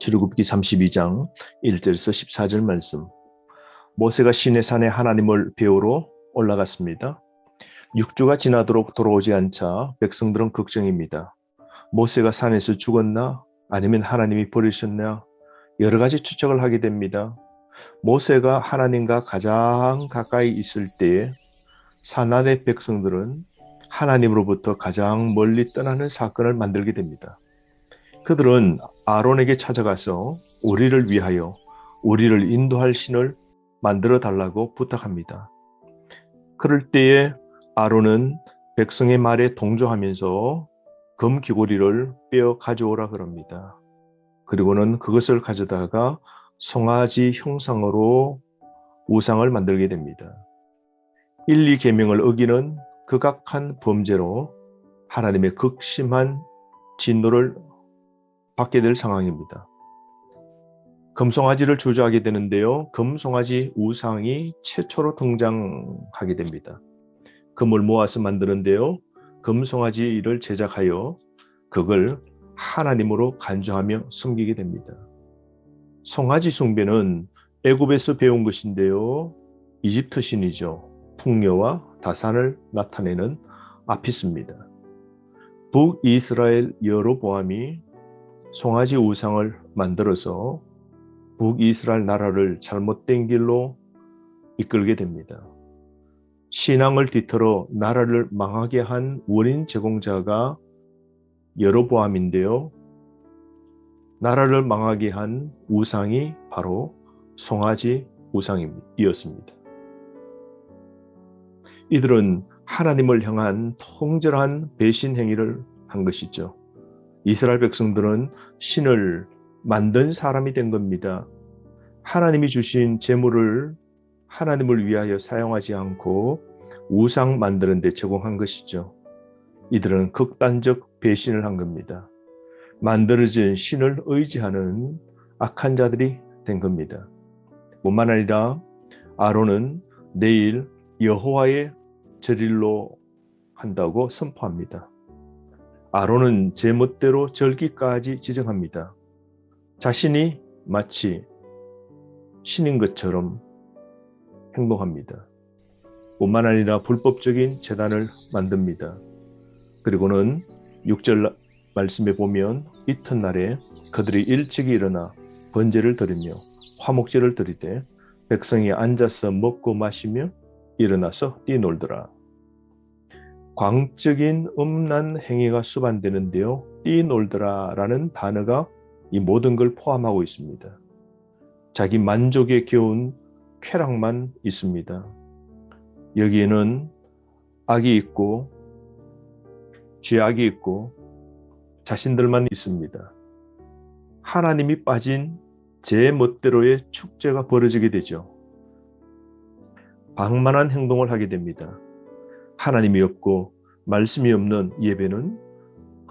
출애굽기 32장 1절에서 14절 말씀. 모세가 시내산에 하나님을 배우러 올라갔습니다. 6주가 지나도록 돌아오지 않자 백성들은 걱정입니다. 모세가 산에서 죽었나? 아니면 하나님이 버리셨나? 여러 가지 추측을 하게 됩니다. 모세가 하나님과 가장 가까이 있을 때에 산 아래 백성들은 하나님으로부터 가장 멀리 떠나는 사건을 만들게 됩니다. 그들은 아론에게 찾아가서 우리를 위하여 우리를 인도할 신을 만들어 달라고 부탁합니다. 그럴 때에 아론은 백성의 말에 동조하면서 금 귀고리를 빼어 가져오라 그럽니다. 그리고는 그것을 가져다가 송아지 형상으로 우상을 만들게 됩니다. 1, 2계명을 어기는 극악한 범죄로 하나님의 극심한 진노를 받게 될 상황입니다. 금송아지를 주저하게 되는데요. 금송아지 우상이 최초로 등장하게 됩니다. 금을 모아서 만드는데요. 금송아지를 제작하여 그걸 하나님으로 간주하며 섬기게 됩니다. 송아지 숭배는 애굽에서 배운 것인데요. 이집트 신이죠. 풍요와 다산을 나타내는 아피스입니다. 북이스라엘 여로보암이 송아지 우상을 만들어서 북이스라엘 나라를 잘못된 길로 이끌게 됩니다. 신앙을 뒤틀어 나라를 망하게 한 원인 제공자가 여로보암인데요. 나라를 망하게 한 우상이 바로 송아지 우상이었습니다. 이들은 하나님을 향한 통절한 배신 행위를 한 것이죠. 이스라엘 백성들은 신을 만든 사람이 된 겁니다. 하나님이 주신 재물을 하나님을 위하여 사용하지 않고 우상 만드는 데 제공한 것이죠. 이들은 극단적 배신을 한 겁니다. 만들어진 신을 의지하는 악한 자들이 된 겁니다. 뿐만 아니라 아론은 내일 여호와의 절일로 한다고 선포합니다. 아론은 제멋대로 절기까지 지정합니다. 자신이 마치 신인 것처럼 행동합니다. 뿐만 아니라 불법적인 제단을 만듭니다. 그리고는 6절 말씀에 보면 이튿날에 그들이 일찍이 일어나 번제를 드리며 화목제를 드리되 백성이 앉아서 먹고 마시며 일어나서 뛰놀더라. 광적인 음란 행위가 수반되는데요. 뛰놀더라라는 단어가 이 모든 걸 포함하고 있습니다. 자기 만족에 겨운 쾌락만 있습니다. 여기에는 악이 있고 죄악이 있고 자신들만 있습니다. 하나님이 빠진 제 멋대로의 축제가 벌어지게 되죠. 방만한 행동을 하게 됩니다. 하나님이 없고 말씀이 없는 예배는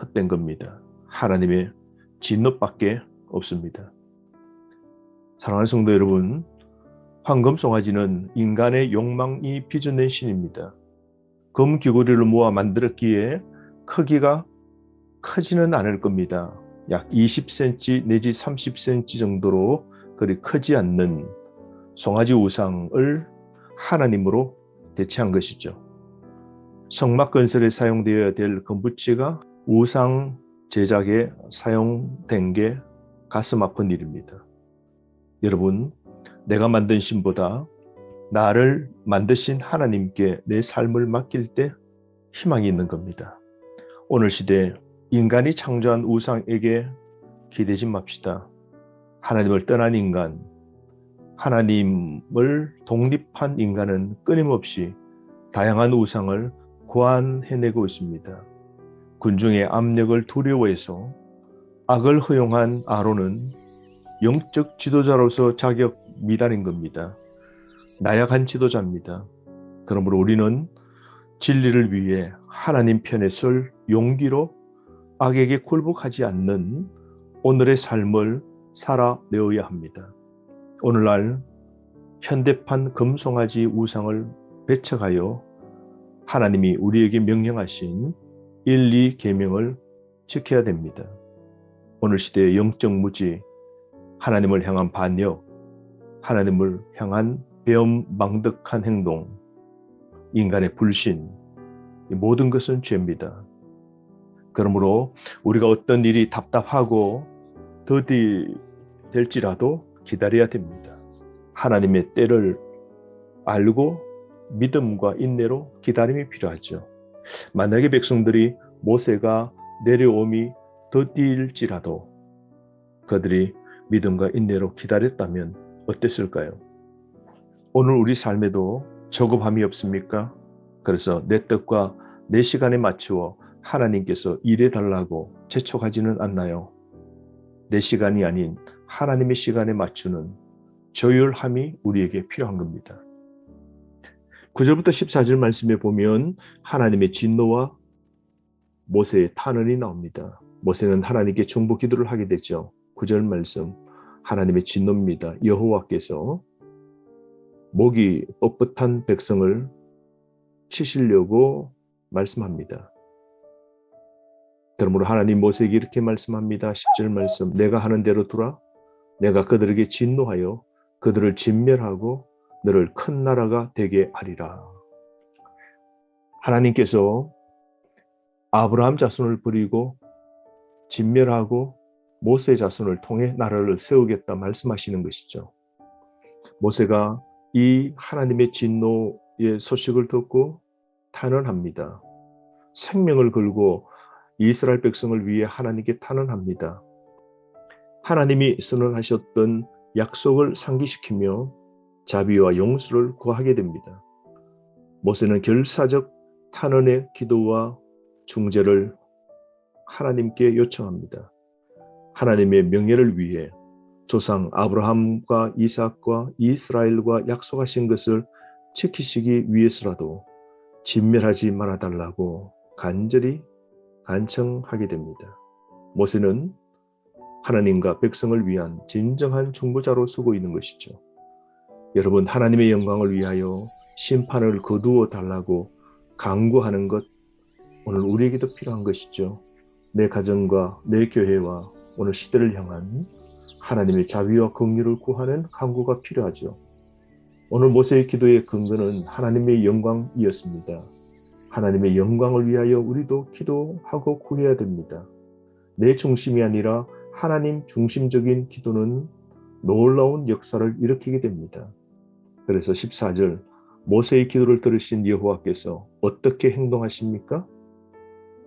헛된 겁니다. 하나님의 진노밖에 없습니다. 사랑하는 성도 여러분, 황금송아지는 인간의 욕망이 빚어낸 신입니다. 금 귀고리를 모아 만들었기에 크기가 크지는 않을 겁니다. 약 20cm 내지 30cm 정도로 그리 크지 않는 송아지 우상을 하나님으로 대체한 것이죠. 성막 건설에 사용되어야 될 금붙이가 우상 제작에 사용된 게 가슴 아픈 일입니다. 여러분, 내가 만든 신보다 나를 만드신 하나님께 내 삶을 맡길 때 희망이 있는 겁니다. 오늘 시대 인간이 창조한 우상에게 기대지 맙시다. 하나님을 떠난 인간, 하나님을 독립한 인간은 끊임없이 다양한 우상을 고안해내고 있습니다. 군중의 압력을 두려워해서 악을 허용한 아론은 영적 지도자로서 자격 미달인 겁니다. 나약한 지도자입니다. 그러므로 우리는 진리를 위해 하나님 편에 설 용기로 악에게 굴복하지 않는 오늘의 삶을 살아내어야 합니다. 오늘날 현대판 금송아지 우상을 배척하여 하나님이 우리에게 명령하신 1, 2계명을 지켜야 됩니다. 오늘 시대의 영적 무지, 하나님을 향한 반역, 하나님을 향한 배은망덕한 행동, 인간의 불신, 이 모든 것은 죄입니다. 그러므로 우리가 어떤 일이 답답하고 더디될지라도 기다려야 됩니다. 하나님의 때를 알고 믿음과 인내로 기다림이 필요하죠. 만약에 백성들이 모세가 내려옴이 더딜지라도 그들이 믿음과 인내로 기다렸다면 어땠을까요? 오늘 우리 삶에도 저급함이 없습니까? 그래서 내 뜻과 내 시간에 맞추어 하나님께서 일해달라고 재촉하지는 않나요? 내 시간이 아닌 하나님의 시간에 맞추는 조율함이 우리에게 필요한 겁니다. 9절부터 14절 말씀에 보면 하나님의 진노와 모세의 탄원이 나옵니다. 모세는 하나님께 중보 기도를 하게 되죠. 9절 말씀, 하나님의 진노입니다. 여호와께서 목이 뻣뻣한 백성을 치시려고 말씀합니다. 그러므로 하나님 모세에게 이렇게 말씀합니다. 10절 말씀, 내가 하는 대로 두라. 내가 그들에게 진노하여 그들을 진멸하고 너를 큰 나라가 되게 하리라. 하나님께서 아브라함 자손을 버리고 진멸하고 모세 자손을 통해 나라를 세우겠다 말씀하시는 것이죠. 모세가 이 하나님의 진노의 소식을 듣고 탄원합니다. 생명을 걸고 이스라엘 백성을 위해 하나님께 탄원합니다. 하나님이 선언하셨던 약속을 상기시키며 자비와 용서를 구하게 됩니다. 모세는 결사적 탄원의 기도와 중재를 하나님께 요청합니다. 하나님의 명예를 위해 조상 아브라함과 이삭과 이스라엘과 약속하신 것을 지키시기 위해서라도 진멸하지 말아달라고 간절히 간청하게 됩니다. 모세는 하나님과 백성을 위한 진정한 중보자로 서고 있는 것이죠. 여러분, 하나님의 영광을 위하여 심판을 거두어 달라고 강구하는 것, 오늘 우리에게도 필요한 것이죠. 내 가정과 내 교회와 오늘 시대를 향한 하나님의 자비와 긍휼을 구하는 강구가 필요하죠. 오늘 모세의 기도의 근거는 하나님의 영광이었습니다. 하나님의 영광을 위하여 우리도 기도하고 구해야 됩니다. 내 중심이 아니라 하나님 중심적인 기도는 놀라운 역사를 일으키게 됩니다. 그래서 14절, 모세의 기도를 들으신 여호와께서 어떻게 행동하십니까?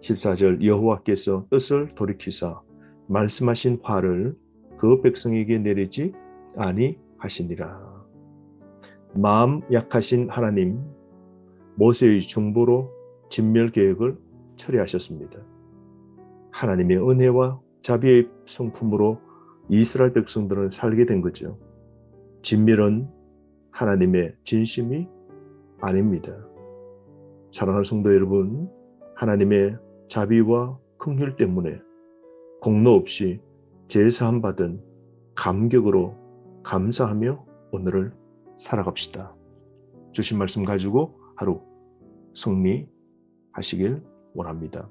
14절, 여호와께서 뜻을 돌이키사 말씀하신 화를 그 백성에게 내리지 아니하시니라. 마음 약하신 하나님, 모세의 중보로 진멸 계획을 처리하셨습니다. 하나님의 은혜와 자비의 성품으로 이스라엘 백성들은 살게 된 거죠. 진멸은 하나님의 진심이 아닙니다. 사랑하는 성도 여러분, 하나님의 자비와 긍휼 때문에 공로 없이 제사함 받은 감격으로 감사하며 오늘을 살아갑시다. 주신 말씀 가지고 하루 승리하시길 원합니다.